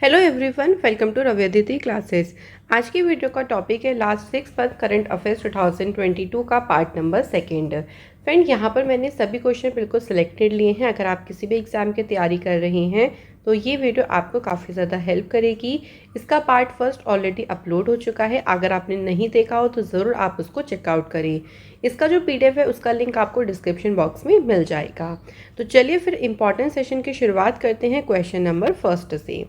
Hello everyone, welcome to Ravi Aditi classes. आज की video का टॉपिक है लास्ट 6 मंथ करंट अफेयर्स 2022 का पार्ट नंबर सेकेंड। फ्रेंड, यहाँ पर मैंने सभी क्वेश्चन बिल्कुल सिलेक्टेड लिए हैं। अगर आप किसी भी एग्जाम की तैयारी कर रहे हैं तो ये वीडियो आपको काफ़ी ज़्यादा हेल्प करेगी। इसका पार्ट फर्स्ट ऑलरेडी अपलोड हो चुका है। अगर आपने नहीं देखा हो तो ज़रूर आप उसको चेकआउट करें। इसका जो PDF है उसका लिंक आपको डिस्क्रिप्शन बॉक्स में मिल जाएगा। तो चलिए फिर इम्पॉर्टेंट सेशन की शुरुआत करते हैं क्वेश्चन नंबर फर्स्ट से।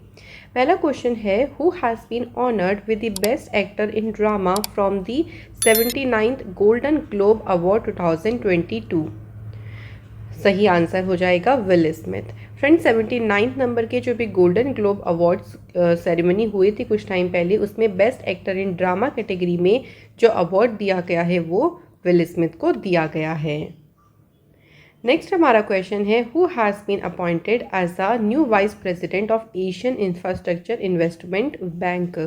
पहला क्वेश्चन है, who has been honoured with the best actor in drama from the 79th Golden Globe Award 2022। सही आंसर हो जाएगा will Smith. Friend, 79th number के जो भी गोल्डन ग्लोब अवार्ड्स सेरेमनी हुई थी कुछ टाइम पहले, उसमें best actor in drama category में जो अवार्ड दिया गया है वो विल स्मिथ को दिया गया है। नेक्स्ट हमारा क्वेश्चन है, who has been appointed as a new vice president of Asian Infrastructure Investment Bank.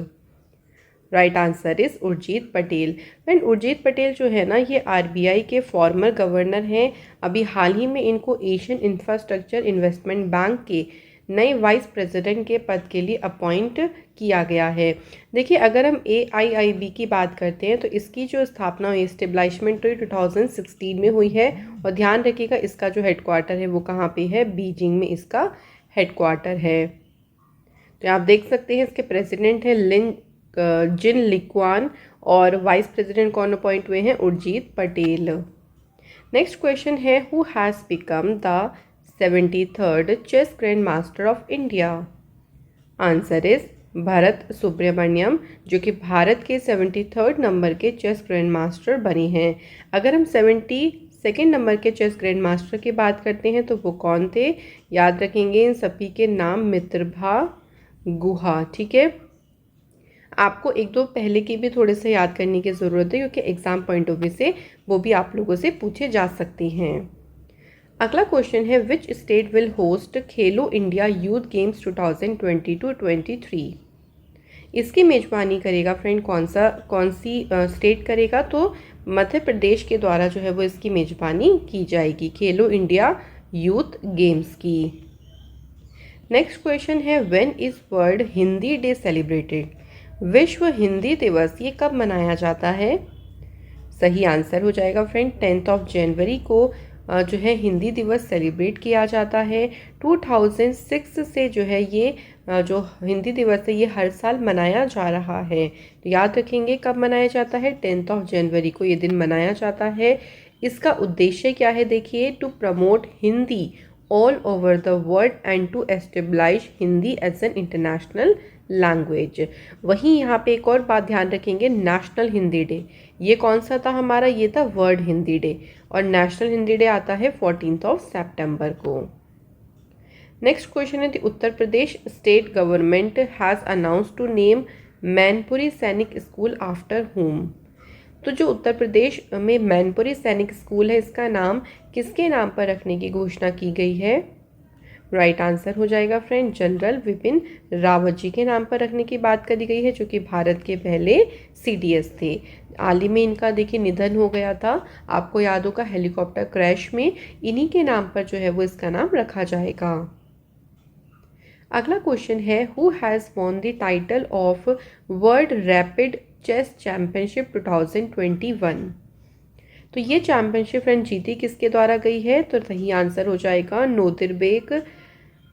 Right answer is Urjit Patel. Friend, Urjit Patel जो है ना, ये RBI के फॉर्मर गवर्नर हैं। अभी हाल ही में इनको एशियन इंफ्रास्ट्रक्चर इन्वेस्टमेंट बैंक के नए वाइस प्रेसिडेंट के पद के लिए अपॉइंट किया गया है। देखिए, अगर हम AIIB की बात करते हैं तो इसकी जो स्थापना हुई, स्टेब्लिशमेंट हुई 2016 में हुई है। और ध्यान रखिएगा, इसका जो हेडक्वार्टर है वो कहाँ पे है, बीजिंग में इसका हेडक्वार्टर है। तो आप देख सकते हैं इसके प्रेसिडेंट हैं जिन लिक्वान और वाइस प्रेसिडेंट कौन अपॉइंट हुए हैं, उर्जित पटेल। नेक्स्ट क्वेश्चन है, who has become the 73rd chess grand master of India. Answer is Bharat Subramaniam, जो कि भारत के 73rd नंबर के चेस ग्रैंड मास्टर बने हैं। अगर हम 72nd नंबर के चेस ग्रैंड मास्टर की बात करते हैं तो वो कौन थे, याद रखेंगे इन सभी के नाम, मित्रभा गुहा। ठीक है, आपको एक दो पहले की भी थोड़े से याद करने की ज़रूरत है क्योंकि एग्जाम पॉइंट ऑफ व्यू से वो भी आप लोगों से पूछे जा सकते हैं। अगला क्वेश्चन है, which state will host Khelo India youth games 2022-23। इसकी मेजबानी करेगा फ्रेंड कौन सी स्टेट करेगा, तो मध्य प्रदेश के द्वारा जो है वो इसकी मेजबानी की जाएगी खेलो इंडिया यूथ गेम्स की। नेक्स्ट क्वेश्चन है, when is world Hindi day celebrated. विश्व हिंदी दिवस ये कब मनाया जाता है। सही आंसर हो जाएगा फ्रेंड 10 जनवरी को जो है हिंदी दिवस सेलिब्रेट किया जाता है। 2006 से जो है ये जो हिंदी दिवस है ये हर साल मनाया जा रहा है। तो याद रखेंगे कब मनाया जाता है, 10 जनवरी को ये दिन मनाया जाता है। इसका उद्देश्य क्या है, देखिए, to promote Hindi all over the world and to establish Hindi as an international language. वहीं यहाँ पे एक और बात ध्यान रखेंगे, नेशनल हिंदी डे ये कौन सा था हमारा, ये था वर्ल्ड हिंदी डे, और नेशनल हिंदी डे आता है 14 सितंबर को। नेक्स्ट क्वेश्चन है, Uttar Pradesh state government has announce to name Mainpuri Sainik school after home. तो जो उत्तर प्रदेश में मैनपुरी सैनिक स्कूल है इसका नाम किसके नाम पर रखने की घोषणा की गई है। राइट आंसर हो जाएगा फ्रेंड जनरल विपिन रावत जी के नाम पर रखने की बात करी गई है, जो कि भारत के पहले CDS थे। हाल ही में इनका देखिए निधन हो गया था, आपको याद होगा हेलीकॉप्टर क्रैश में। इन्हीं के नाम पर जो है वो इसका नाम रखा जाएगा। अगला क्वेश्चन है, who has won the title of world rapid chess championship 2021। तो ये चैंपियनशिप फ्रेंड जीती किसके द्वारा गई है, तो सही आंसर हो जाएगा नोदिरबेक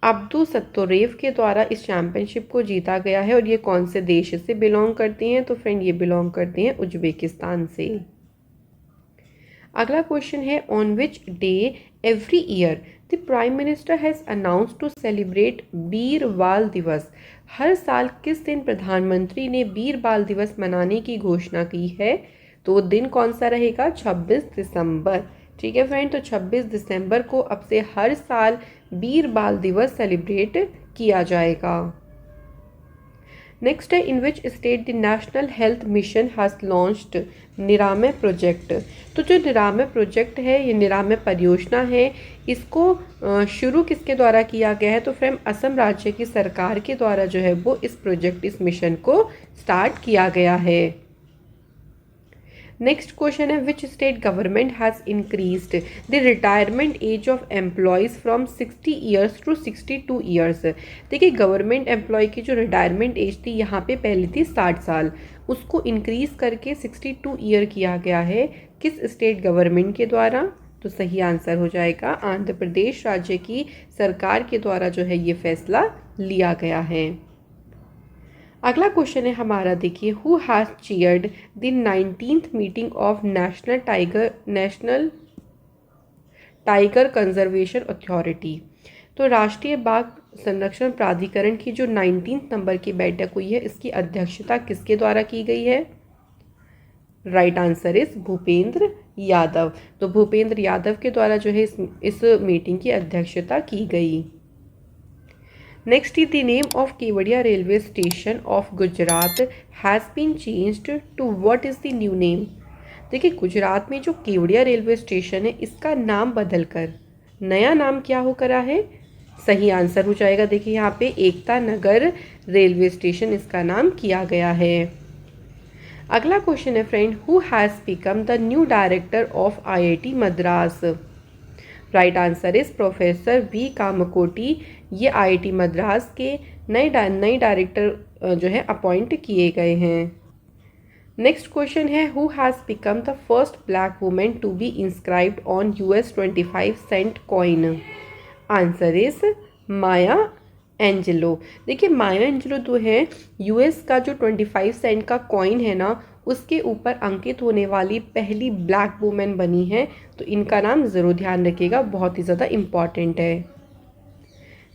अब्दुसत्तोरेव के द्वारा इस चैंपियनशिप को जीता गया है। और ये कौन से देश से बिलोंग करती हैं, तो फ्रेंड ये बिलोंग करती हैं उज्बेकिस्तान से। अगला क्वेश्चन है, on which day every year the prime minister has announce to celebrate Veer Bal Diwas. हर साल किस दिन प्रधानमंत्री ने वीर बाल दिवस मनाने की घोषणा की है, तो वो दिन कौन सा रहेगा, 26 दिसंबर। ठीक है फ्रेंड, तो 26 दिसंबर को अब से हर साल वीर बाल दिवस सेलिब्रेट किया जाएगा। नेक्स्ट है, in which state the national health mission has launched Niramaya project. तो जो निरामय प्रोजेक्ट है, ये निरामय परियोजना है, इसको शुरू किसके द्वारा किया गया है, तो फ्रेंड असम राज्य की सरकार के द्वारा जो है वो इस मिशन को स्टार्ट किया गया है। नेक्स्ट क्वेश्चन है which state government has increased the retirement age of employees from 60 years to 62 years. देखिए गवर्नमेंट एम्प्लॉय की जो रिटायरमेंट एज थी यहाँ पे पहले थी 60 साल, उसको इंक्रीज करके 62 ईयर किया गया है। किस स्टेट गवर्नमेंट के द्वारा? तो सही आंसर हो जाएगा आंध्र प्रदेश राज्य की सरकार के द्वारा जो है ये फैसला लिया गया है। अगला क्वेश्चन है हमारा, देखिए who has chaired the 19th meeting of national tiger conservation authority. तो राष्ट्रीय बाघ संरक्षण प्राधिकरण की जो 19 नंबर की बैठक हुई है, इसकी अध्यक्षता किसके द्वारा की गई है? Right answer is Bhupendra Yadav. तो भूपेंद्र यादव के द्वारा जो है इस मीटिंग की अध्यक्षता की गई। Next the name of Kevadia railway station of Gujarat has been changed to what is the new name. देखिए गुजरात में जो केवड़िया रेलवे स्टेशन है इसका नाम बदलकर नया नाम क्या हो करा है? सही आंसर हो जाएगा, देखिए यहाँ पे एकता नगर रेलवे स्टेशन इसका नाम किया गया है। अगला क्वेश्चन है friend, who has become the new director of IIT Madras. Right answer is professor V Kamakoti. ये IIT मद्रास के नए डायरेक्टर जो है अपॉइंट किए गए हैं। नेक्स्ट क्वेश्चन है, who has become the first black women to be inscribed on US 25 cent coin. Answer is Maya Angelou. देखिए माया एंजेलो जो है US का जो 25 सेंट का कॉइन है ना, उसके ऊपर अंकित होने वाली पहली ब्लैक वुमेन बनी है। तो इनका नाम ज़रूर ध्यान रखिएगा, बहुत ही ज़्यादा इम्पॉर्टेंट है।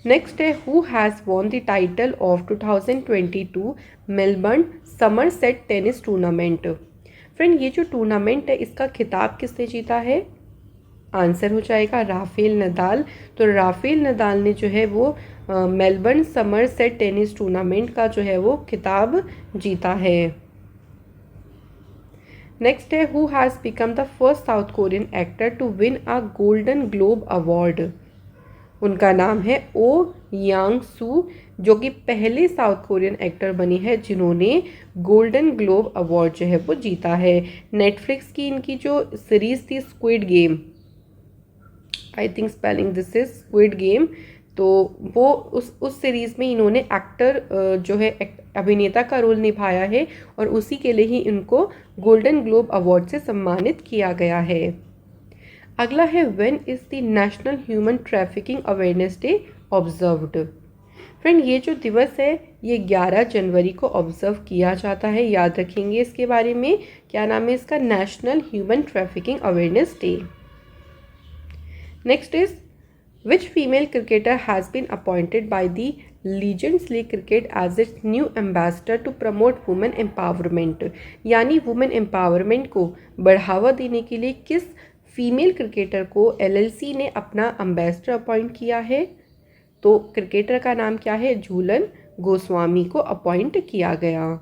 नेक्स्ट है, who has won the title of 2022 Melbourne Somerset tennis tournament. Friend ये जो टूर्नामेंट है इसका खिताब किसने जीता है? आंसर हो जाएगा राफेल नदाल। तो राफेल नदाल ने जो है वो मेलबर्न समरसेट टेनिस टूर्नामेंट का जो है वो खिताब जीता है। नेक्स्ट है, who has become the first South Korean actor to win a Golden Globe award. उनका नाम है ओ यांग सू, जो कि पहले साउथ कोरियन एक्टर बनी है जिन्होंने गोल्डन ग्लोब अवार्ड जो है वो जीता है। नेटफ्लिक्स की इनकी जो सीरीज थी squid game, I think spelling this is squid game, तो वो उस सीरीज़ में इन्होंने एक्टर जो है अभिनेता का रोल निभाया है और उसी के लिए ही इनको गोल्डन ग्लोब अवार्ड से सम्मानित किया गया है। अगला है, when is the national human trafficking awareness day observed. Friend ये जो दिवस है ये 11 जनवरी को ऑब्जर्व किया जाता है, याद रखेंगे इसके बारे में। क्या नाम है इसका? National human trafficking awareness day. Next is, which female cricketer has been appointed by the Legends League Cricket as its new ambassador to promote women empowerment। यानी वुमेन एम्पावरमेंट को बढ़ावा देने के लिए किस फीमेल क्रिकेटर को LLC ने अपना एम्बेसडर अपॉइंट किया है? तो क्रिकेटर का नाम क्या है? झूलन गोस्वामी को अपॉइंट किया गया।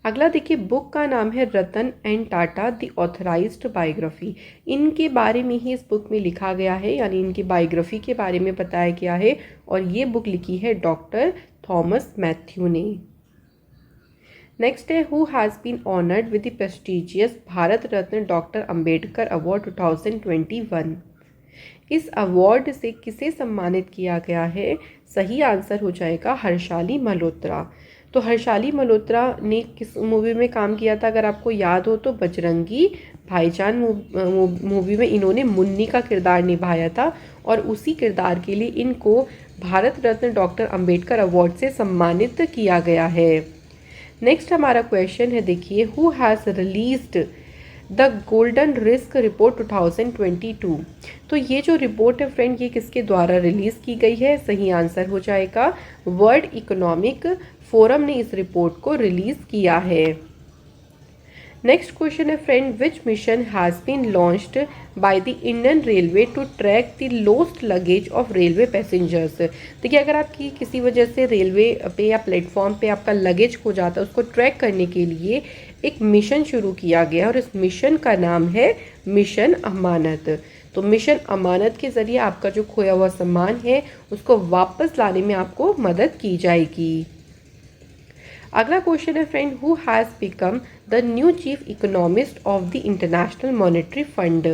अगला देखिए, बुक का नाम है Ratan and Tata the authorised biography. इनके बारे में ही इस बुक में लिखा गया है, यानी इनकी बायोग्राफी के बारे में बताया गया है और ये बुक लिखी है डॉक्टर थॉमस मैथ्यू ने। नेक्स्ट है, who has been honoured with the prestigious Bharat Ratna doctor Ambedkar award 2021। इस अवार्ड से किसे सम्मानित किया गया है? सही आंसर हो जाएगा हर्षाली मल्होत्रा। तो हर्षाली मल्होत्रा ने किस मूवी में काम किया था? अगर आपको याद हो तो बजरंगी भाईजान मूवी में इन्होंने मुन्नी का किरदार निभाया था और उसी किरदार के लिए इनको भारत रत्न डॉक्टर अंबेडकर अवार्ड से सम्मानित किया गया है। नेक्स्ट हमारा क्वेश्चन है, देखिए, who has released the golden risk report 2022। तो ये जो रिपोर्ट है फ्रेंड ये किसके द्वारा रिलीज़ की गई है? सही आंसर हो जाएगा वर्ल्ड इकोनॉमिक फोरम ने इस रिपोर्ट को रिलीज़ किया है। नेक्स्ट क्वेश्चन है friend, which mission has been launched by the Indian railway to track the lost luggage of railway passengers. देखिए अगर आपकी किसी वजह से रेलवे पे या प्लेटफॉर्म पे आपका लगेज खो जाता है, उसको ट्रैक करने के लिए एक मिशन शुरू किया गया और इस मिशन का नाम है मिशन अमानत। तो मिशन अमानत के ज़रिए आपका जो खोया हुआ सामान है उसको वापस लाने में आपको मदद की जाएगी। अगला क्वेश्चन है friend, who has become the new chief economist of the international monetary fund?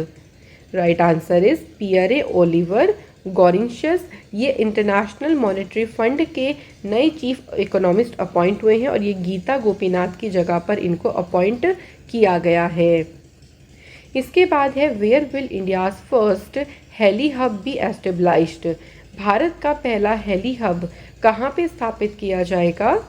Right answer is Pierre Olivier Gourinchas. ये इंटरनेशनल मॉनेटरी फंड के नए चीफ इकोनॉमिस्ट अपॉइंट हुए हैं और ये गीता गोपीनाथ की जगह पर इनको अपॉइंट किया गया है। इसके बाद है, where will India's first heli hub be established? Bharat का पहला हेली हब कहाँ पे स्थापित किया जाएगा?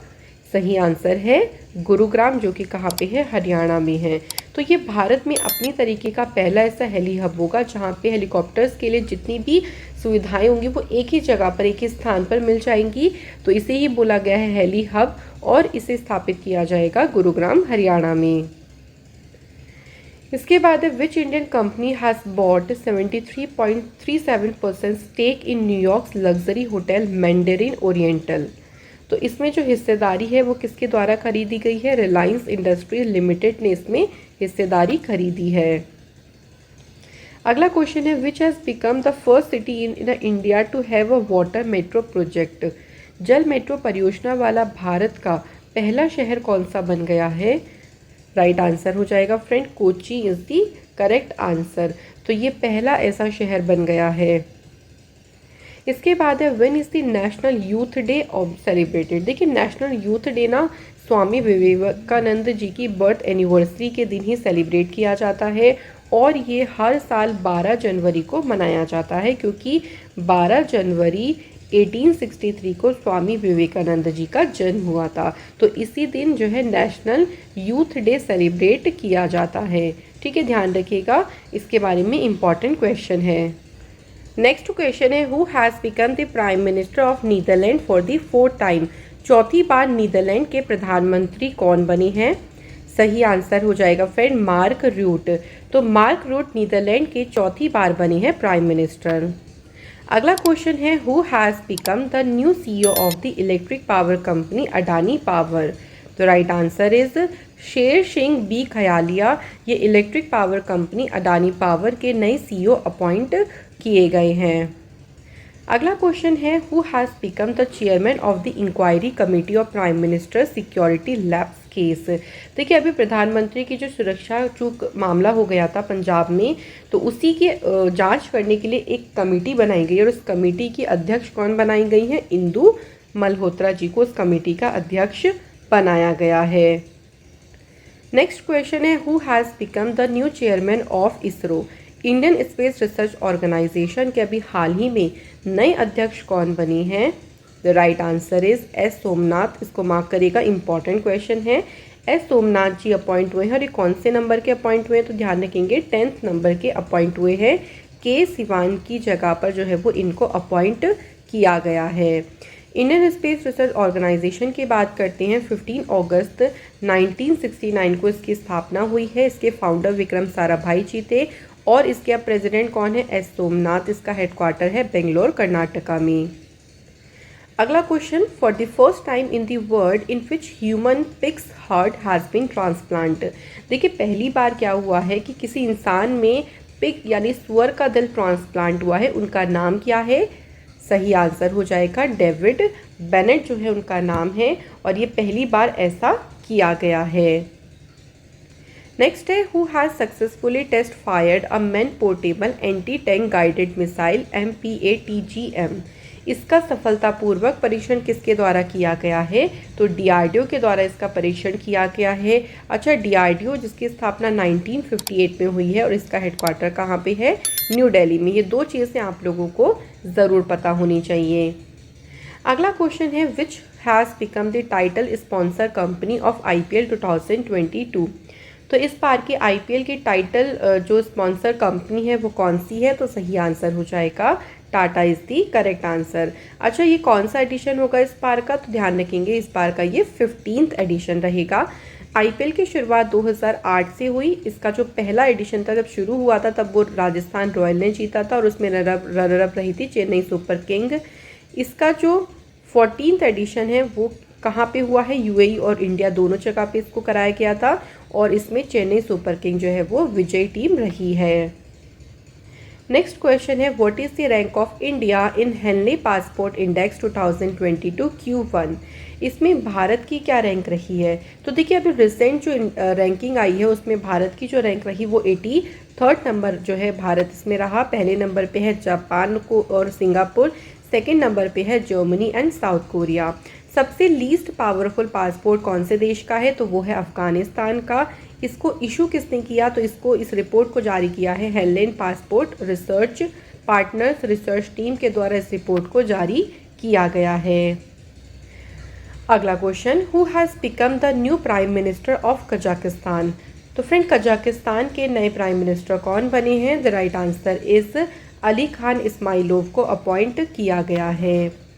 सही आंसर है गुरुग्राम, जो कि कहाँ पे है? हरियाणा में है। तो ये भारत में अपनी तरीके का पहला ऐसा हेली हब होगा जहाँ पे हेलीकॉप्टर्स के लिए जितनी भी सुविधाएं होंगी वो एक ही जगह पर, एक ही स्थान पर मिल जाएंगी। तो इसे ही बोला गया है हेली हब और इसे स्थापित किया जाएगा गुरुग्राम हरियाणा में। इसके बाद है, which Indian company has bought 73.37% stake in New York luxury hotel Mandarin Oriental? तो इसमें जो हिस्सेदारी है वो किसके द्वारा खरीदी गई है? रिलायंस इंडस्ट्रीज लिमिटेड ने इसमें हिस्सेदारी खरीदी है। अगला क्वेश्चन है, which has become the first city in India to have a water metro project? जल मेट्रो परियोजना वाला भारत का पहला शहर कौन सा बन गया है? राइट आंसर हो जाएगा friend Kochi is the correct answer. तो ये पहला ऐसा शहर बन गया है। इसके बाद है, when is the national youth day of celebrated? देखिए नेशनल यूथ डे ना स्वामी विवेकानंद जी की बर्थ एनिवर्सरी के दिन ही सेलिब्रेट किया जाता है और ये हर साल 12 जनवरी को मनाया जाता है, क्योंकि 12 जनवरी 1863 को स्वामी विवेकानंद जी का जन्म हुआ था। तो इसी दिन जो है नेशनल यूथ डे सेलिब्रेट किया जाता है। ठीक है, ध्यान रखिएगा, इसके बारे में इम्पॉर्टेंट क्वेश्चन है। नेक्स्ट क्वेश्चन है, who has become the prime minister of Netherland for the 4th time? चौथी बार नीदरलैंड के प्रधानमंत्री कौन बने हैं? सही आंसर हो जाएगा फ्रेंड मार्क रूट। तो मार्क रूट नीदरलैंड के चौथी बार बने हैं प्राइम मिनिस्टर। अगला क्वेश्चन है, who has become the new CEO of the electric power company Adani power? तो right answer is Sher Singh B खयालिया। ये electric power company Adani power के नए CEO अपॉइंट किए गए हैं। अगला क्वेश्चन है, who has become the chairman of the inquiry committee of prime minister security lapse case? देखिए अभी प्रधानमंत्री की जो सुरक्षा चूक मामला हो गया था पंजाब में, तो उसी की जांच करने के लिए एक कमेटी बनाई गई और उस कमेटी की अध्यक्ष कौन बनाई गई है? इंदु मल्होत्रा जी को उस कमेटी का अध्यक्ष बनाया गया है। नेक्स्ट क्वेश्चन है, who has become the new chairman of ISRO? Indian Space Research Organisation के अभी हाल ही में नए अध्यक्ष कौन बने हैं? The right answer is S Somnath. इसको मार्क करिएगा, इंपॉर्टेंट क्वेश्चन है। एस सोमनाथ जी अपॉइंट हुए हैं और ये कौन से नंबर के अपॉइंट हुए हैं? तो ध्यान रखेंगे 10th नंबर के अपॉइंट हुए हैं। के सिवान की जगह पर जो है वो इनको अपॉइंट किया गया है। इंडियन स्पेस रिसर्च ऑर्गेनाइजेशन की बात करते हैं, 15 अगस्त 1969 को इसकी स्थापना हुई है। इसके फाउंडर विक्रम साराभाई जी थे और इसके अब प्रेसिडेंट कौन है? एस सोमनाथ। इसका हेडक्वार्टर है बेंगलोर कर्नाटका में। अगला question, for the first time in the world in which human pigs heart has been transplant? देखिए पहली बार क्या हुआ है कि किसी इंसान में पिग यानी सुअर का दिल ट्रांसप्लांट हुआ है। उनका नाम क्या है? सही आंसर हो जाएगा डेविड बेनेट जो है उनका नाम है और ये पहली बार ऐसा किया गया है। नेक्स्ट है, who has successfully test fired a man portable anti tank guided missile MPATGM? इसका सफलतापूर्वक परीक्षण किसके द्वारा किया गया है? तो DRDO के द्वारा इसका परीक्षण किया गया है। अच्छा, DRDO जिसकी स्थापना 1958 में हुई है और इसका हेडक्वार्टर कहाँ पे है? न्यू दिल्ली में। ये दो चीज़ें आप लोगों को ज़रूर पता होनी चाहिए। अगला क्वेश्चन है, which has become the title sponsor company of IPL 2022? तो इस बार की IPL की टाइटल जो स्पॉन्सर कंपनी है वो कौन सी है? तो सही आंसर हो जाएगा Tata is the correct answer. अच्छा, ये कौन सा एडिशन होगा इस बार का? तो ध्यान रखेंगे इस बार का ये 15th एडिशन रहेगा। IPL की शुरुआत 2008 से हुई। इसका जो पहला एडिशन था जब शुरू हुआ था तब वो राजस्थान रॉयल ने जीता था और उसमें रनर अप रही थी चेन्नई सुपर किंग। इसका जो 14th एडिशन है वो कहाँ पे हुआ है? UAE और इंडिया दोनों जगह पे इसको कराया गया था और इसमें चेन्नई सुपर किंग जो है वो विजयी टीम रही है। नेक्स्ट क्वेश्चन है what is the rank of India in Henley passport index 2022 Q1। इसमें भारत की क्या रैंक रही है? तो देखिए अभी रिसेंट जो रैंकिंग आई है उसमें भारत की जो रैंक रही वो 83rd नंबर जो है भारत इसमें रहा। पहले नंबर पे है जापान को और सिंगापुर, सेकेंड नंबर पे है जर्मनी एंड साउथ कोरिया। सबसे लीस्ट पावरफुल पासपोर्ट कौन से देश का है? तो वो है अफगानिस्तान का। इसको इशू किसने किया? तो इसको इस रिपोर्ट को जारी किया है Helen passport research partners research team के द्वारा इस रिपोर्ट को जारी किया गया है। अगला question, who has become the new prime minister of Kazakhstan. तो फ्रेंड कजाकिस्तान के नए प्राइम मिनिस्टर कौन बने हैं? The right answer is Ali Khan Ismailov को अपॉइंट किया गया है।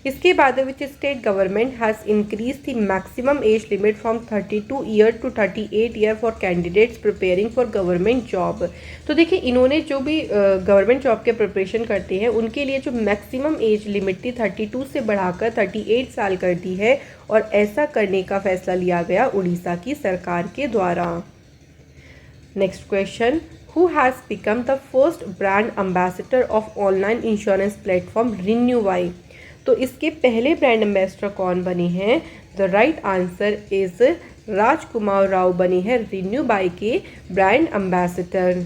इसके बाद which state government has increase the maximum age limit from 32 year to 38 year for candidates preparing for government job. तो देखिए इन्होंने जो भी गवर्नमेंट जॉब के प्रिपरेशन करते हैं उनके लिए जो मैक्सिमम एज लिमिट थी 32 से बढ़ाकर 38 साल कर दी है, और ऐसा करने का फैसला लिया गया उड़ीसा की सरकार के द्वारा। Next question, who has become the first brand ambassador of online insurance platform Renewbuy. तो इसके पहले ब्रांड एम्बेसडर कौन बने हैं? The right answer is Rajkumar Rao बने हैं रिन्यूबाई के ब्रांड एम्बेसडर।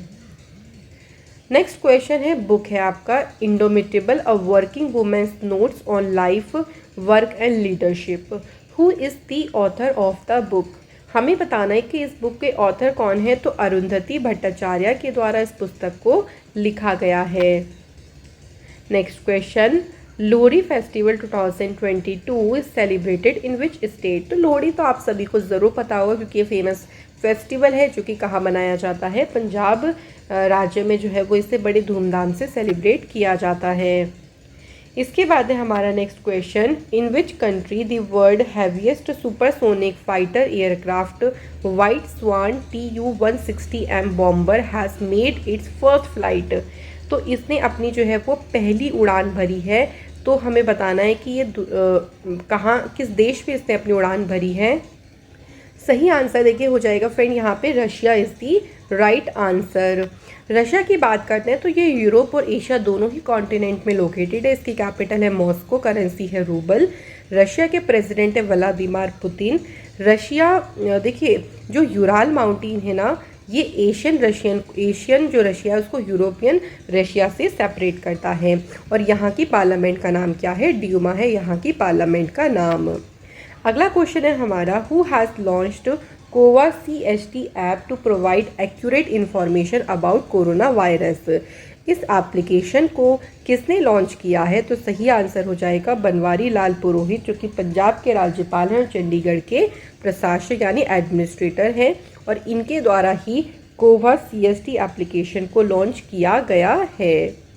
नेक्स्ट क्वेश्चन है बुक है आपका indomitable a working women's notes on life work and leadership. Who is the author of the book. हमें बताना है कि इस बुक के ऑथर कौन है? तो अरुंधति भट्टाचार्य के द्वारा इस पुस्तक को लिखा गया है। Next question, Lohri festival 2022 is celebrated in which state. तो लोहड़ी तो आप सभी को ज़रूर पता होगा क्योंकि ये फेमस फेस्टिवल है जो कि कहाँ मनाया जाता है? पंजाब राज्य में जो है वो इसे बड़ी धूमधाम से सेलिब्रेट किया जाता है। इसके बाद है हमारा next question, in which country the world heaviest supersonic fighter aircraft White Swan TU-160M bomber has made its first flight. तो इसने अपनी जो है वो पहली उड़ान भरी है। तो हमें बताना है कि ये कहाँ किस देश पे इसने अपनी उड़ान भरी है। सही आंसर देखिए हो जाएगा फ्रेंड यहाँ पे Russia is the right answer. Russia की बात करते हैं तो ये यूरोप और एशिया दोनों ही कॉन्टिनेंट में लोकेटेड है। इसकी कैपिटल है मॉस्को, करेंसी है रूबल। रशिया के प्रेसिडेंट है व्लादिमीर पुतिन। रशिया देखिए जो यूराल माउंटेन है ना, ये एशियन जो रशिया है उसको यूरोपियन रशिया से सेपरेट करता है। और यहाँ की पार्लियामेंट का नाम क्या है? ड्यूमा है यहाँ की पार्लियामेंट का नाम। अगला क्वेश्चन है हमारा, who has launched COVA CST app to provide accurate information about corona virus. इस एप्लीकेशन को किसने लॉन्च किया है? तो सही आंसर हो जाएगा बनवारी लाल पुरोहित जो कि पंजाब के राज्यपाल हैं और चंडीगढ़ के प्रशासक यानी एडमिनिस्ट्रेटर हैं, और इनके द्वारा ही कोवा CST एप्लीकेशन को लॉन्च किया गया है।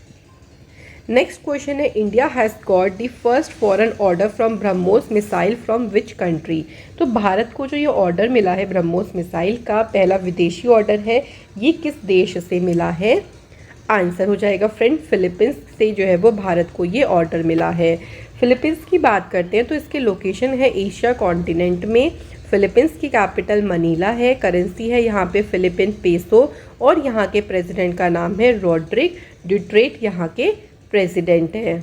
नेक्स्ट क्वेश्चन है, India has got the first foreign order from BrahMos missile from which country. तो भारत को जो ये ऑर्डर मिला है ब्रह्मोस मिसाइल का, पहला विदेशी ऑर्डर है, ये किस देश से मिला है? आंसर हो जाएगा फ्रेंड फिलीपींस से जो है वो भारत को ये ऑर्डर मिला है। फिलीपींस की बात करते हैं तो इसकी लोकेशन है एशिया कॉन्टिनेंट में। फिलीपींस की कैपिटल मनीला है, करेंसी है यहाँ पे फिलीपीन पेसो, और यहाँ के प्रेसिडेंट का नाम है रॉड्रिक ड्यूटेर्टे यहाँ के प्रेसिडेंट है।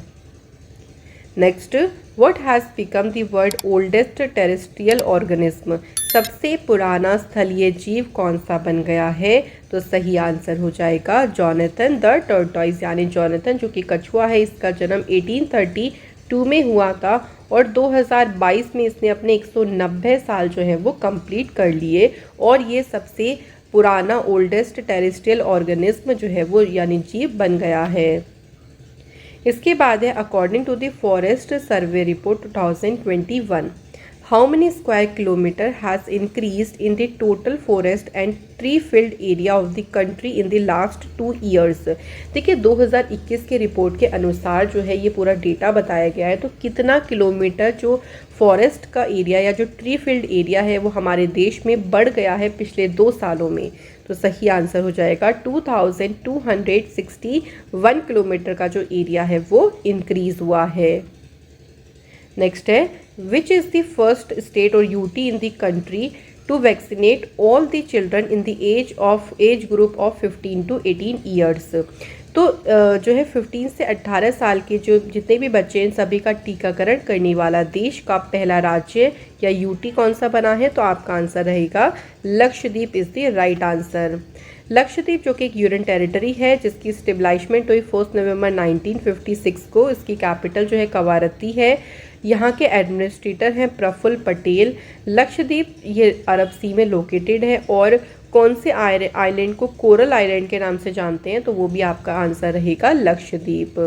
Next, what has become the world oldest terrestrial organism. सबसे पुराना स्थलीय जीव कौन सा बन गया है? तो सही आंसर हो जाएगा जोनाथन द टर्टॉइस यानी जोनाथन जो कि कछुआ है। इसका जन्म 1832 में हुआ था और 2022 में इसने अपने 190 साल जो है वो कंप्लीट कर लिए, और ये सबसे पुराना ओल्डेस्ट टेरेस्ट्रियल ऑर्गेनिज्म जो है वो यानी जीव बन गया है। इसके बाद है according to the forest survey report 2021, how many square kilometre has increased in the total forest and tree field area of the country in the last 2 years. देखिए 2021 के रिपोर्ट के अनुसार जो है ये पूरा डेटा बताया गया है, तो कितना किलोमीटर जो फॉरेस्ट का एरिया या जो ट्री फील्ड एरिया है वो हमारे देश में बढ़ गया है पिछले 2 सालों में। तो सही आंसर हो जाएगा 2261 किलोमीटर का जो एरिया है वो इंक्रीज हुआ है। नेक्स्ट है, which is the first state और UT in the country to vaccinate all the children in the age group of 15 to 18 years. तो जो है 15 से 18 साल के जो जितने भी बच्चे हैं सभी का टीकाकरण करने वाला देश का पहला राज्य या यूटी कौन सा बना है, तो आपका आंसर रहेगा Lakshadweep is the right answer. Lakshadweep जो कि एक यूनियन टेरिटरी है जिसकी स्टेबलाइजमेंट हुई 1 नवंबर 1956 को। इसकी कैपिटल जो है कवारत्ती है। यहाँ के एडमिनिस्ट्रेटर हैं प्रफुल्ल पटेल। लक्षद्वीप ये अरब सी में लोकेटेड है और कौन से आइलैंड को कोरल आइलैंड के नाम से जानते हैं, तो वो भी आपका आंसर रहेगा लक्षद्वीप।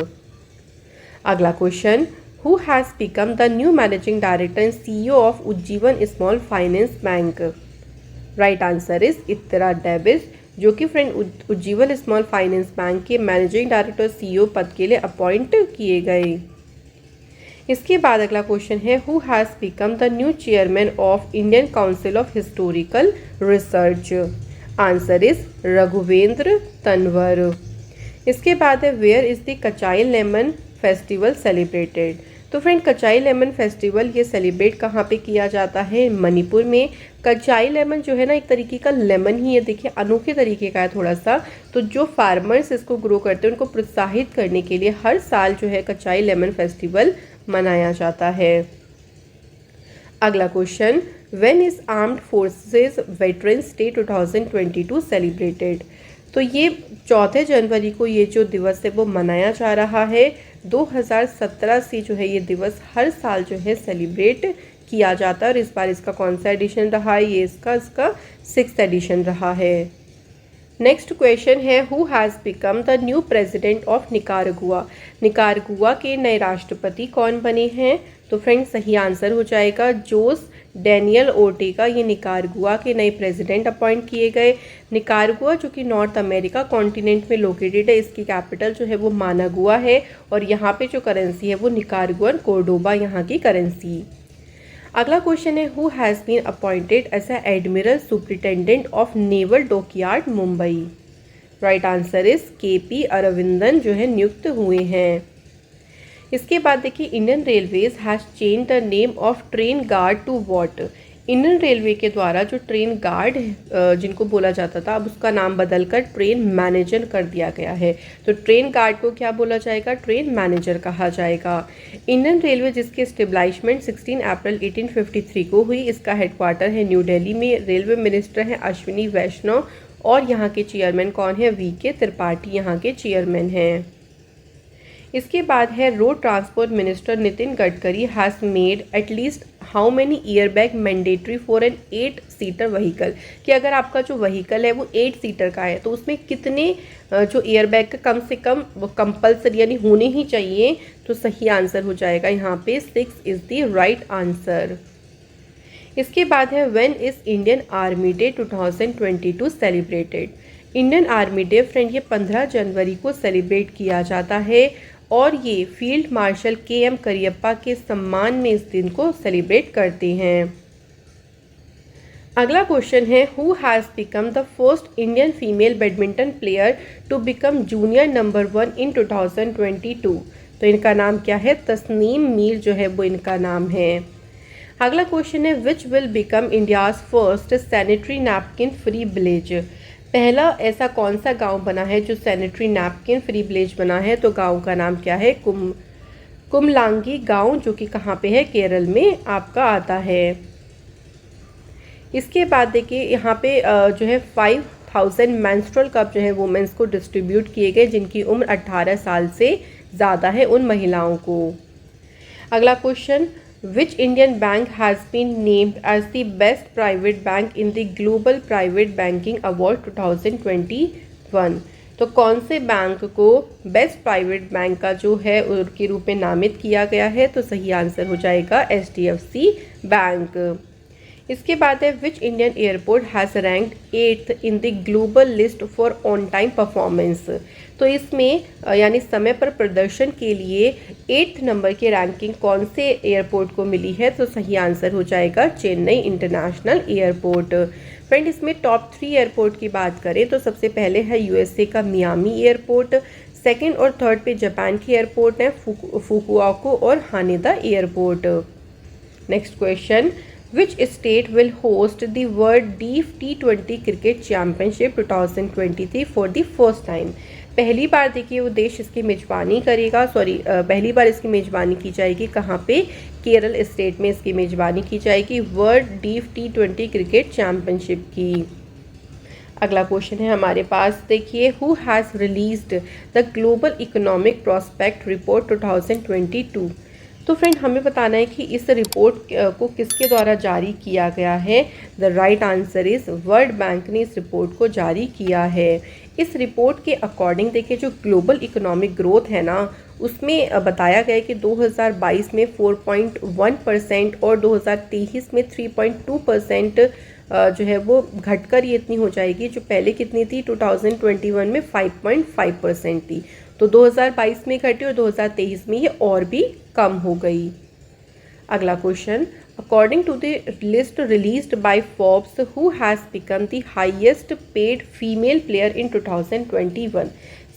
अगला question, who has become the new managing director and CEO of Ujjivan small finance bank? Right answer is Ittira Davis, जो कि friend Ujjivan small finance bank के मैनेजिंग डायरेक्टर सीईओ पद के लिए अपॉइंट किए गए। इसके बाद अगला क्वेश्चन है, who has become the new chairman of Indian council of historical research? Answer is Raghuvendra Tanwar. इसके बाद है, where is the Kachai lemon festival celebrated? तो फ्रेंड कचाई लेमन फेस्टिवल ये सेलिब्रेट कहाँ पे किया जाता है? मणिपुर में। कचाई लेमन जो है ना एक तरीके का लेमन ही है, देखिए अनोखे तरीके का है थोड़ा सा। तो जो फार्मर्स इसको ग्रो करते हैं उनको प्रोत्साहित करने के लिए हर साल जो है कचाई लेमन फेस्टिवल मनाया जाता है। अगला question, when is armed forces veterans day 2022 celebrated? तो ये 14 जनवरी को ये जो दिवस है वो मनाया जा रहा है। 2017 से जो है ये दिवस हर साल जो है सेलिब्रेट किया जाता है और इस बार इसका कौन सा एडिशन रहा है? ये इसका 6th एडिशन रहा है। नेक्स्ट क्वेश्चन है, who has become the new president of Nicaragua? Nicaragua के नए राष्ट्रपति कौन बने हैं? तो फ्रेंड्स सही आंसर हो जाएगा जोस डैनियल ओर्टेगा। ये निकारागुआ के नए प्रेसिडेंट अपॉइंट किए गए। निकारागुआ जो कि नॉर्थ अमेरिका कॉन्टिनेंट में लोकेटेड है, इसकी कैपिटल जो है वो मानागुआ है और यहाँ पे जो करेंसी है वो निकारागुअन कोर्डोबा यहाँ की करेंसी। अगला क्वेश्चन है, who has been appointed as a admiral superintendent of naval dockyard Mumbai? Right answer is KP Arvindan जो है नियुक्त हुए हैं। इसके बाद देखिए, Indian railways has change the name of train guard to what? Indian railway के द्वारा जो ट्रेन गार्ड जिनको बोला जाता था अब उसका नाम बदलकर ट्रेन मैनेजर कर दिया गया है। तो ट्रेन गार्ड को क्या बोला जाएगा? ट्रेन मैनेजर कहा जाएगा। इंडियन रेलवे जिसकी स्टेबलाइजमेंट 16 अप्रैल 1853 को हुई, इसका हेडक्वार्टर है न्यू दिल्ली में। रेलवे मिनिस्टर हैं अश्विनी वैष्णव और यहाँ के चेयरमैन कौन है? VK त्रिपाठी यहाँ के चेयरमैन हैं। इसके बाद है, road transport minister Nitin Gadkari has made at least how many air bag mandatory for an 8 seater vehicle? कि अगर आपका जो व्हीकल है वो 8 सीटर का है तो उसमें कितने जो ईयर बैग का कम से कम कंपल्सरी यानी होने ही चाहिए? तो सही आंसर हो जाएगा यहाँ पे 6 इज़ द राइट आंसर। इसके बाद है, when is Indian army day 2022 celebrated? Indian army day friend ये 15 जनवरी को सेलिब्रेट किया जाता है और ये फील्ड मार्शल KM करियप्पा के सम्मान में इस दिन को सेलिब्रेट करते हैं। अगला क्वेश्चन है, who has become the first Indian female badminton player to become junior number 1 in 2022? तो इनका नाम क्या है? तस्नीम मीर जो है वो इनका नाम है। अगला क्वेश्चन है, which will become India's first sanitary napkin free village? पहला ऐसा कौन सा गांव बना है जो सैनिटरी नैपकिन फ्री विलेज बना है? तो गांव का नाम क्या है? कुमलांगी गांव, जो कि कहाँ पे है? केरल में आपका आता है। इसके बाद देखिए यहाँ पे जो है 5000 मेंस्ट्रुअल कप जो है वुमेंस को डिस्ट्रीब्यूट किए गए जिनकी उम्र 18 साल से ज़्यादा है, उन महिलाओं को। अगला question, Which Indian bank has been named as the best private bank in the Global Private Banking Award 2021? तो कौन से बैंक को बेस्ट प्राइवेट बैंक का जो है उसके रूप में नामित किया गया है? तो सही आंसर हो जाएगा HDFC बैंक। इसके बाद है, which Indian airport has ranked 8th in the global list for on time performance? तो इसमें यानी समय पर प्रदर्शन के लिए 8th नंबर की रैंकिंग कौन से एयरपोर्ट को मिली है? तो सही आंसर हो जाएगा चेन्नई इंटरनेशनल एयरपोर्ट। फ्रेंड इसमें टॉप 3 एयरपोर्ट की बात करें तो सबसे पहले है USA का मियामी एयरपोर्ट, सेकंड और थर्ड पे जापान की एयरपोर्ट है फुकुओका और हानेदा airport. Next question, Which state will host the World T20 Cricket Championship 2023 for the first time? पहली बार देखिए वो देश इसकी मेज़बानी करेगा, पहली बार इसकी मेज़बानी की जाएगी कहाँ पे, केरल स्टेट में इसकी मेज़बानी की जाएगी वर्ल्ड T20 क्रिकेट चैम्पियनशिप की। अगला क्वेश्चन है हमारे पास, देखिए who has released the global economic prospect report 2022। तो फ्रेंड हमें बताना है कि इस रिपोर्ट को किसके द्वारा जारी किया गया है। The right answer is world bank ने इस रिपोर्ट को जारी किया है। इस रिपोर्ट के अकॉर्डिंग देखिए जो ग्लोबल इकोनॉमिक ग्रोथ है ना, उसमें बताया गया है कि 2022 में 4.1% और 2023 में 3.2% जो है वो घटकर ये इतनी हो जाएगी, जो पहले कितनी थी 2021 में 5.5% थी। तो 2022 में घटी और 2023 में ये और भी कम हो गई। अगला question, according to the list released by Forbes who has become the highest paid female player in 2021।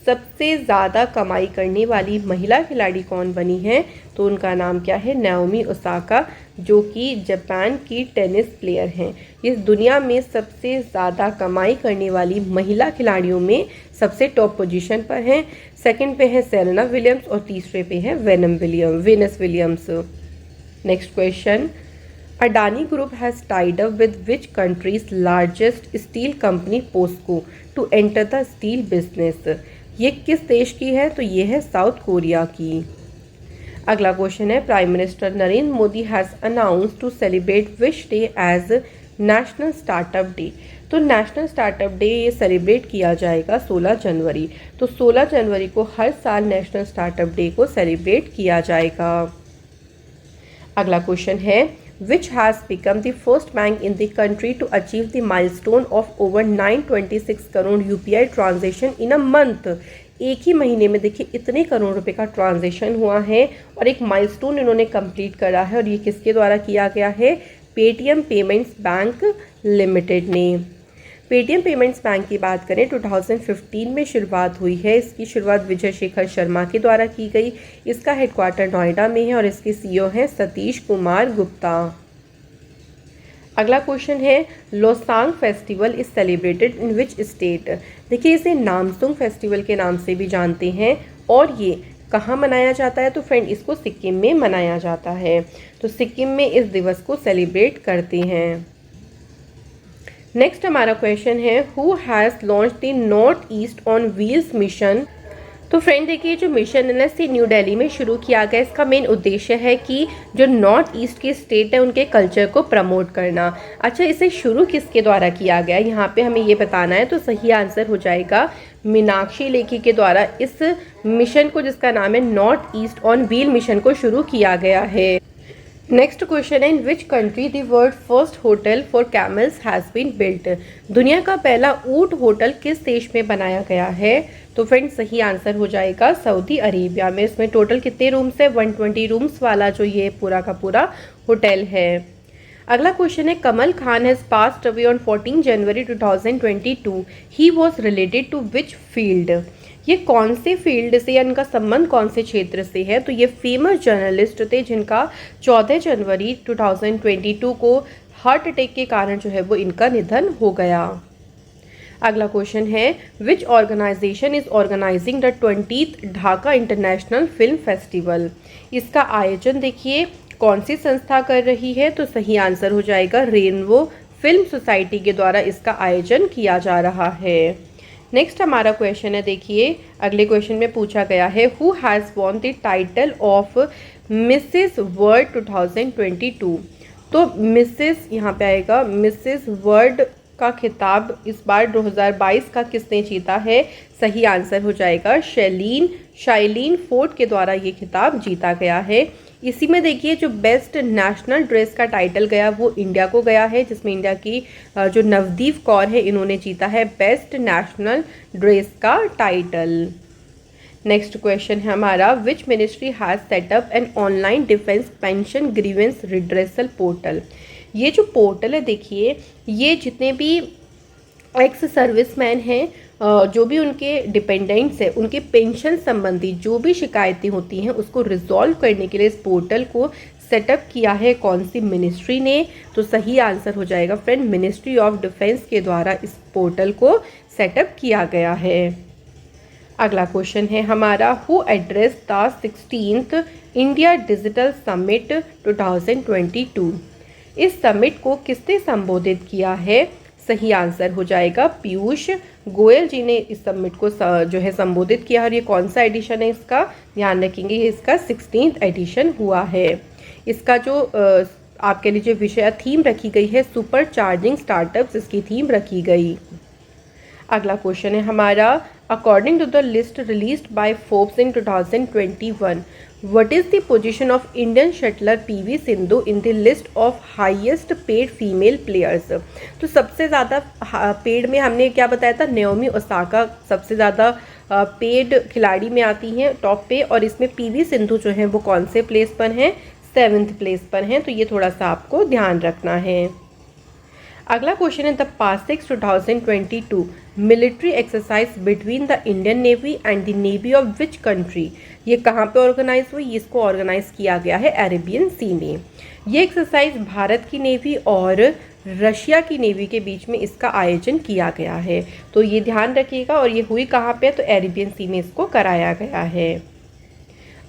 सबसे ज़्यादा कमाई करने वाली महिला खिलाड़ी कौन बनी है, तो उनका नाम क्या है, नाओमी ओसाका, जो कि जापान की टेनिस प्लेयर हैं। इस दुनिया में सबसे ज़्यादा कमाई करने वाली महिला खिलाड़ियों में सबसे टॉप पोजीशन पर हैं। सेकंड पे है सेरेना विलियम्स और तीसरे पे है Venus Williams. Next question, Adani group has tied up with which country's largest steel company POSCO to enter the steel business. ये किस देश की है, तो ये है साउथ कोरिया की। अगला क्वेश्चन है, prime minister Narendra Modi has announce to celebrate which day as national startup day. तो नेशनल स्टार्टअप डे ये सेलिब्रेट किया जाएगा 16 जनवरी। तो 16 जनवरी को हर साल नेशनल स्टार्टअप डे को सेलिब्रेट किया जाएगा। अगला क्वेश्चन है, which has become the first bank in the country to achieve the milestone of over 926 crore UPI transaction in a month। एक ही महीने में देखिए इतने करोड़ रुपए का ट्रांजेक्शन हुआ है और एक माइलस्टोन इन्होंने कंप्लीट करा है, और ये किसके द्वारा किया गया है, पेटीएम पेमेंट्स बैंक लिमिटेड ने। पेटीएम पेमेंट्स बैंक की बात करें 2015 में शुरुआत हुई है। इसकी शुरुआत विजय शेखर शर्मा के द्वारा की गई। इसका हेडक्वार्टर नोएडा में है और इसके सीईओ हैं सतीश कुमार गुप्ता। अगला क्वेश्चन है, Losoong festival is celebrated in which state. देखिए इसे नामसूंग फेस्टिवल के नाम से भी जानते हैं और ये कहाँ मनाया जाता है, तो फ्रेंड इसको सिक्किम में मनाया जाता है। तो सिक्किम में इस दिवस को सेलिब्रेट करते हैं। नेक्स्ट हमारा क्वेश्चन है, who has launch the north east on wheels mission. तो फ्रेंड देखिए जो मिशन एनएससी न्यू दिल्ली में शुरू किया गया, इसका मेन उद्देश्य है कि जो नॉर्थ ईस्ट के स्टेट है उनके कल्चर को प्रमोट करना। अच्छा, इसे शुरू किसके द्वारा किया गया, यहाँ पे हमें ये बताना है। तो सही आंसर हो जाएगा मीनाक्षी लेखी के द्वारा इस मिशन को, जिसका नाम है north east on wheel mission, को शुरू किया गया है। नेक्स्ट क्वेश्चन है, in which country the world first hotel for camels has been built. दुनिया का पहला ऊंट होटल किस देश में बनाया गया है, तो फ्रेंड सही आंसर हो जाएगा सऊदी अरेबिया में। इसमें टोटल कितने रूम्स है, 120 रूम्स वाला जो ये पूरा का पूरा होटल है। अगला क्वेश्चन है, Kamal Khan has passed away on 14 January 2022। He was related to which field. ये कौन से फील्ड से या इनका संबंध कौन से क्षेत्र से है, तो ये फेमस जर्नलिस्ट थे जिनका 14 जनवरी 2022 को हार्ट अटैक के कारण जो है वो इनका निधन हो गया। अगला क्वेश्चन है, which organisation is organising the 20th Dhaka international film festival. इसका आयोजन देखिए कौन सी संस्था कर रही है, तो सही आंसर हो जाएगा रेनबो फिल्म सोसाइटी के द्वारा इसका आयोजन किया जा रहा है। नेक्स्ट हमारा क्वेश्चन है, देखिए अगले क्वेश्चन में पूछा गया है, who has won the title of Mrs world 2022। तो मिसेस यहाँ पे आएगा, मिसेस वर्ल्ड का खिताब इस बार 2022 का किसने जीता है, सही आंसर हो जाएगा शाइलीन फोर्ड के द्वारा ये खिताब जीता गया है। इसी में देखिए जो बेस्ट नेशनल ड्रेस का टाइटल गया वो इंडिया को गया है, जिसमें इंडिया की जो नवदीप कौर है इन्होंने जीता है बेस्ट नेशनल ड्रेस का टाइटल। नेक्स्ट क्वेश्चन है हमारा, which ministry has setup an online defence pension grievance redressal portal. ये जो पोर्टल है देखिए, ये जितने भी एक्स सर्विसमैन हैं, जो भी उनके डिपेंडेंट्स हैं, उनके पेंशन संबंधी जो भी शिकायतें होती हैं उसको रिजॉल्व करने के लिए इस पोर्टल को सेटअप किया है कौन सी मिनिस्ट्री ने, तो सही आंसर हो जाएगा फ्रेंड मिनिस्ट्री ऑफ डिफेंस के द्वारा इस पोर्टल को सेटअप किया गया है। अगला क्वेश्चन है हमारा, who address the 16th India digital summit 2022। इस समिट को किसने संबोधित किया है? सही आंसर हो जाएगा पीयूष गोयल जी ने इस समिट को जो है संबोधित किया। और ये कौन सा एडिशन है इसका? ध्यान रखेंगे, ये इसका 16th एडिशन हुआ है। इसका जो आपके लिए जो विषय थीम रखी गई है, सुपर चार्जिंग स्टार्टअप्स, इसकी थीम रखी गई। अगला क्वेश्चन है हमारा, according to the list released by Forbes in 2021, what is the position of Indian shuttler PV Sindhu in the list of highest paid female players. तो सबसे ज़्यादा पेड में हमने क्या बताया था, नाओमी ओसाका सबसे ज़्यादा पेड खिलाड़ी में आती हैं टॉप पे, और इसमें पीवी सिंधु जो है वो कौन से प्लेस पर हैं? 7th प्लेस पर हैं। तो ये थोड़ा सा आपको ध्यान रखना है। अगला क्वेश्चन है, the PASSEX 2022 military exercise between the Indian navy and the navy of which country. ये कहाँ पे ऑर्गेनाइज हुई? इसको ऑर्गेनाइज किया गया है अरेबियन सी में। ये एक्सरसाइज भारत की नेवी और रशिया की नेवी के बीच में इसका आयोजन किया गया है। तो ये ध्यान रखिएगा। और ये हुई कहाँ पे? तो अरेबियन सी में इसको कराया गया है।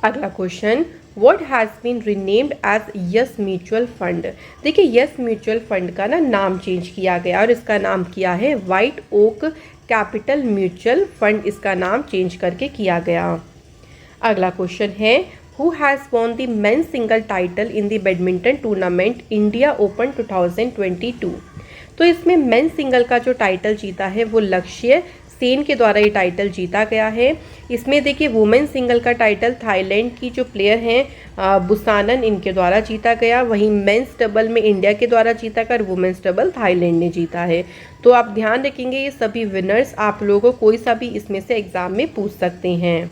अगला question, What has been renamed as yes mutual fund. देखिए, यस म्यूचुअल फंड का ना नाम चेंज किया गया और इसका नाम किया है White Oak Capital mutual fund, इसका नाम चेंज करके किया गया। अगला क्वेश्चन है, who has won the men's single title in the badminton tournament India Open 2022। तो इसमें मेंस सिंगल का जो टाइटल जीता है वो लक्ष्य सेन के द्वारा ये टाइटल जीता गया है। इसमें देखिए, वुमेन सिंगल का टाइटल थाईलैंड की जो प्लेयर हैं बुसानन, इनके द्वारा जीता गया। वहीं मेंस डबल में इंडिया के द्वारा जीता कर वुमेन्स डबल थाईलैंड ने जीता है। तो आप ध्यान रखेंगे, ये सभी विनर्स आप लोगों को कोई सा भी इसमें से एग्जाम में पूछ सकते हैं।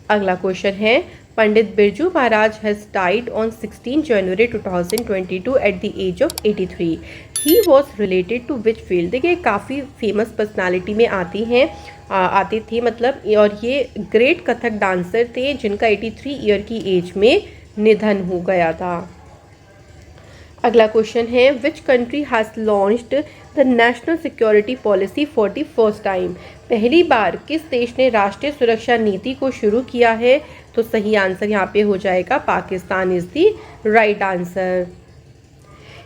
अगला क्वेश्चन है, Pandit Birju Maharaj has died on 16 January 2022 at the age of 83। He was related to which field. देखिए, काफ़ी फेमस पर्सनालिटी में आती थी मतलब, और ये ग्रेट कथक डांसर थे जिनका 83 ईयर की एज में निधन हो गया था। अगला क्वेश्चन है, विच country has launched the national security policy for the first time. पहली बार किस देश ने राष्ट्रीय सुरक्षा नीति को शुरू किया है? तो सही आंसर यहाँ पे हो जाएगा Pakistan is the right answer.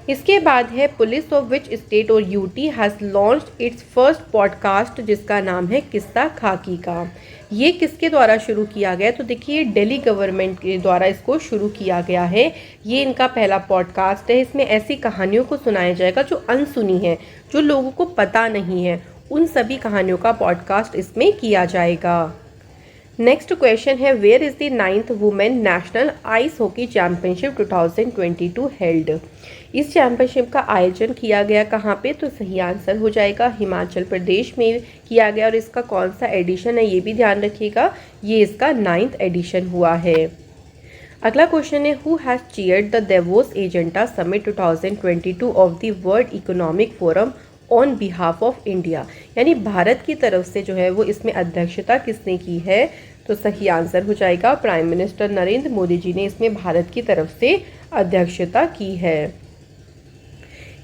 इसके बाद है, पुलिस ऑफ विच स्टेट और UT has launched it's first podcast, जिसका नाम है किस्सा खाकी का। ये किसके द्वारा शुरू किया गया? तो देखिए, दिल्ली गवर्नमेंट के द्वारा इसको शुरू किया गया है। ये इनका पहला पॉडकास्ट है। इसमें ऐसी कहानियों को सुनाया जाएगा जो अनसुनी है, जो लोगों को पता नहीं है, उन सभी कहानियों का पॉडकास्ट इसमें किया जाएगा। नेक्स्ट क्वेश्चन है, where is the 9th women national ice hockey championship 2022 held. इस चैम्पियनशिप का आयोजन किया गया कहाँ पे? तो सही आंसर हो जाएगा हिमाचल प्रदेश में किया गया। और इसका कौन सा एडिशन है ये भी ध्यान रखिएगा, ये इसका 9th एडिशन हुआ है। अगला क्वेश्चन है, who has chaired the Davos agenda summit 2022 of the world economic forum on behalf of India. यानी भारत की तरफ से जो है वो इसमें अध्यक्षता किसने की है? तो सही आंसर हो जाएगा प्राइम मिनिस्टर नरेंद्र मोदी जी ने इसमें भारत की तरफ से अध्यक्षता की है।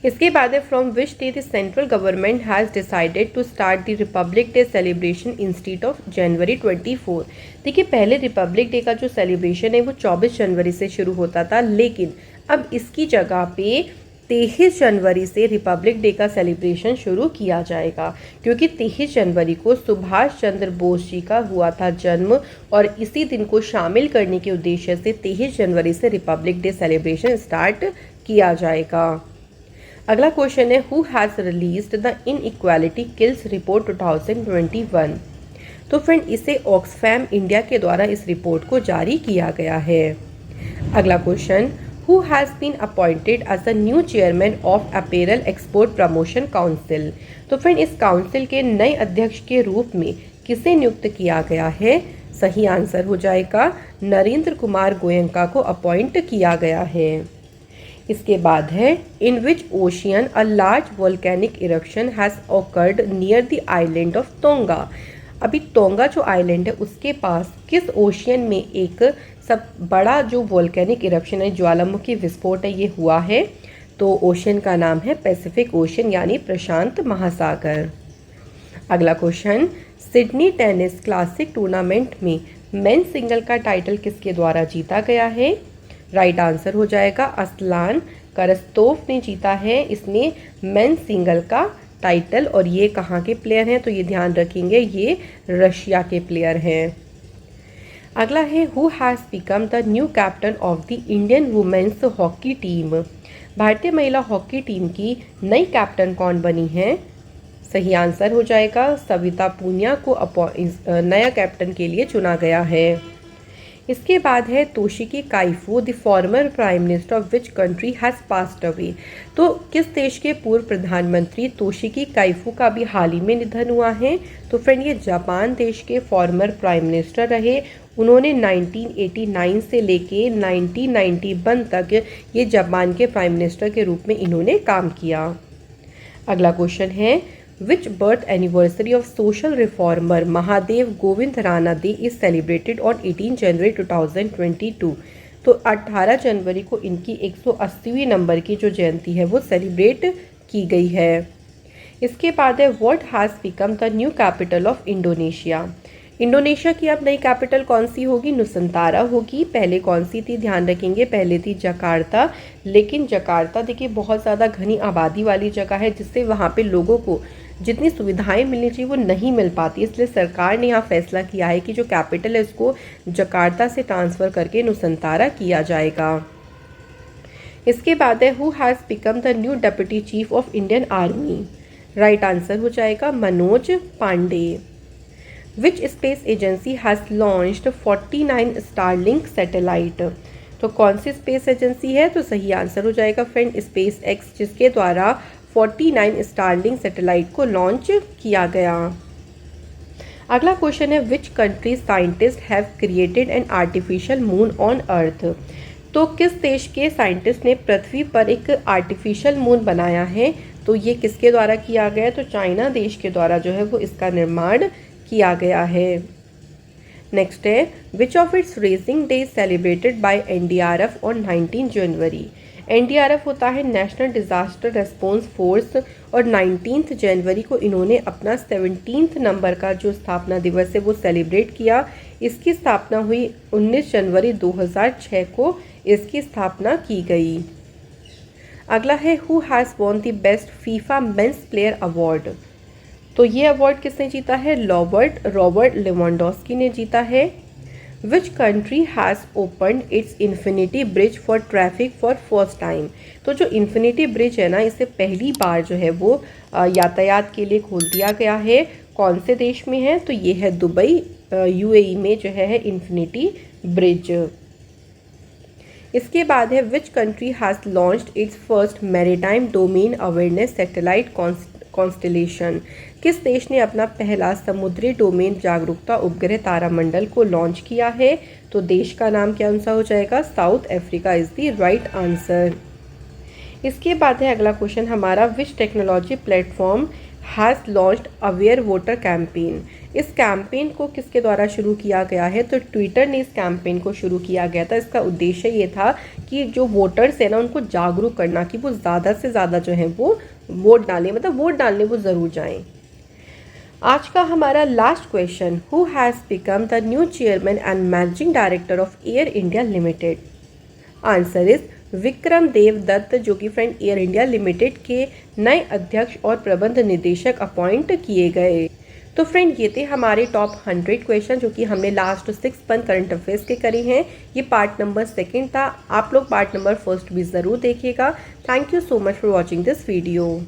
इसके बाद है, from which day the central government has decided to start the Republic Day celebration instead of January 24। देखिए, पहले रिपब्लिक डे का जो सेलिब्रेशन है वो 24 जनवरी से शुरू होता था, लेकिन अब इसकी जगह पे 23 जनवरी से रिपब्लिक डे का सेलिब्रेशन शुरू किया जाएगा, क्योंकि 23 जनवरी को सुभाष चंद्र बोस जी का हुआ था जन्म, और इसी दिन को शामिल करने के उद्देश्य से 23 जनवरी से रिपब्लिक डे सेलिब्रेशन स्टार्ट किया जाएगा। अगला क्वेश्चन है, who has released the inequality kills report 2021। तो फ्रेंड, इसे ऑक्सफैम इंडिया के द्वारा इस रिपोर्ट को जारी किया गया है। अगला question, who has been appointed as the new chairman of Apparel Export Promotion Council. तो फ्रेंड, इस काउंसिल के नए अध्यक्ष के रूप में किसे नियुक्त किया गया है? सही आंसर हो जाएगा नरेंद्र कुमार गोयनका को अपॉइंट किया गया है। इसके बाद है, in which ocean a large volcanic eruption has occurred near the island of Tonga. अभी तोंगा जो आइलैंड है उसके पास किस ओशियन में एक सब बड़ा जो वोल्केनिक इरप्शन है, ज्वालामुखी विस्फोट है, ये हुआ है? तो ओशियन का नाम है पैसिफिक ओशियन, यानी प्रशांत महासागर। अगला question, Sydney tennis classic tournament में मेंस सिंगल का टाइटल किसके द्वारा जीता गया है? राइट आंसर हो जाएगा अस्लान करस्तोव ने जीता है इसने मेंस सिंगल का टाइटल। और ये कहाँ के प्लेयर हैं? तो ये ध्यान रखेंगे, ये रशिया के प्लेयर हैं। अगला है who has become the new captain of the Indian women's hockey team. भारतीय महिला हॉकी टीम की नई कैप्टन कौन बनी है? सही आंसर हो जाएगा सविता पूनिया को नया कैप्टन के लिए चुना गया है। इसके बाद है Toshiki Kaifu the former prime minister of which country has passed away. तो किस देश के पूर्व प्रधानमंत्री तोशिकी काइफू का भी हाल ही में निधन हुआ है? तो फ्रेंड ये जापान देश के फॉर्मर प्राइम मिनिस्टर रहे। उन्होंने 1989 से लेके 1991 तक ये जापान के प्राइम मिनिस्टर के रूप में इन्होंने काम किया। अगला क्वेश्चन है which birth anniversary of social reformer Mahadev Govind Ranade is celebrated on 18 January 2022। तो 18 जनवरी को इनकी 180वीं नंबर की जो जयंती है वो सेलिब्रेट की गई है। इसके बाद है what has become the new capital of Indonesia. Indonesia की अब नई कैपिटल कौन सी होगी? नुसंतारा होगी। पहले कौन सी थी? ध्यान रखेंगे, पहले थी जकार्ता। लेकिन जकार्ता देखिए बहुत ज़्यादा घनी आबादी वाली जगह है, जिससे वहाँ पे लोगों को जितनी सुविधाएं मिलनी चाहिए वो नहीं मिल पाती। इसलिए सरकार ने यहाँ फैसला किया है कि जो कैपिटल है उसको जकार्ता से ट्रांसफ़र करके नुसंतारा किया जाएगा। इसके बाद है who has become the new deputy chief of Indian Army. Right answer हो जाएगा Manoj Pandey. Which space agency has launched 49 Starlink satellite. तो कौन सी स्पेस एजेंसी है? तो सही आंसर हो जाएगा फ्रेंड स्पेस एक्स, जिसके द्वारा 49 स्टारलिंक सैटेलाइट को लॉन्च किया गया। अगला क्वेश्चन है which country scientist have created an artificial moon on earth. तो किस देश के साइंटिस्ट ने पृथ्वी पर एक आर्टिफिशियल मून बनाया है? तो ये किसके द्वारा किया गया? तो चाइना देश के द्वारा जो है वो इसका निर्माण किया गया है। नेक्स्ट है which of its raising day celebrated by NDRF on 19 January. NDRF होता है नेशनल डिजास्टर रेस्पॉन्स फोर्स, और 19 जनवरी को इन्होंने अपना 17 नंबर का जो स्थापना दिवस है वो सेलिब्रेट किया। इसकी स्थापना हुई 19 जनवरी 2006 को इसकी स्थापना की गई। अगला है who has won the best FIFA men's player award. तो ये अवार्ड किसने जीता है? रॉबर्ट लेवेंडोस्की ने जीता है। विच country has opened it's infinity bridge for traffic for first time. तो जो इन्फिनिटी ब्रिज है ना, इसे पहली बार जो है वो यातायात के लिए खोल दिया गया है। कौन से देश में है? तो ये है दुबई, यूएई में जो है इन्फिनिटी ब्रिज। इसके बाद है विच country has launched it's first maritime domain awareness satellite constellation. किस देश ने अपना पहला समुद्री डोमेन जागरूकता उपग्रह तारामंडल को लॉन्च किया है? तो देश का नाम क्या सा हो जाएगा? South Africa is the right answer. इसके बाद है अगला क्वेश्चन हमारा विच technology platform has launched aware voter campaign. इस कैंपेन को किसके द्वारा शुरू किया गया है? तो ट्विटर ने इस कैंपेन को शुरू किया गया था। इसका उद्देश्य ये था कि जो वोटर्स है ना उनको जागरूक करना कि वो ज़्यादा से ज़्यादा जो है वो वोट डालें, मतलब वोट डालने वो ज़रूर जाएं। आज का हमारा last question who has become the new chairman and managing director of Air India limited. Answer is Vikram Dev Dutt, जो कि फ्रेंड एयर इंडिया लिमिटेड के नए अध्यक्ष और प्रबंध निदेशक अपॉइंट किए गए। तो फ्रेंड ये थे हमारे टॉप 100 क्वेश्चन जो कि हमने लास्ट 6 मंथ करंट अफेयर्स के करे हैं। ये पार्ट नंबर 2 था। आप लोग पार्ट नंबर 1 भी ज़रूर देखिएगा। Thank you so much for watching this video.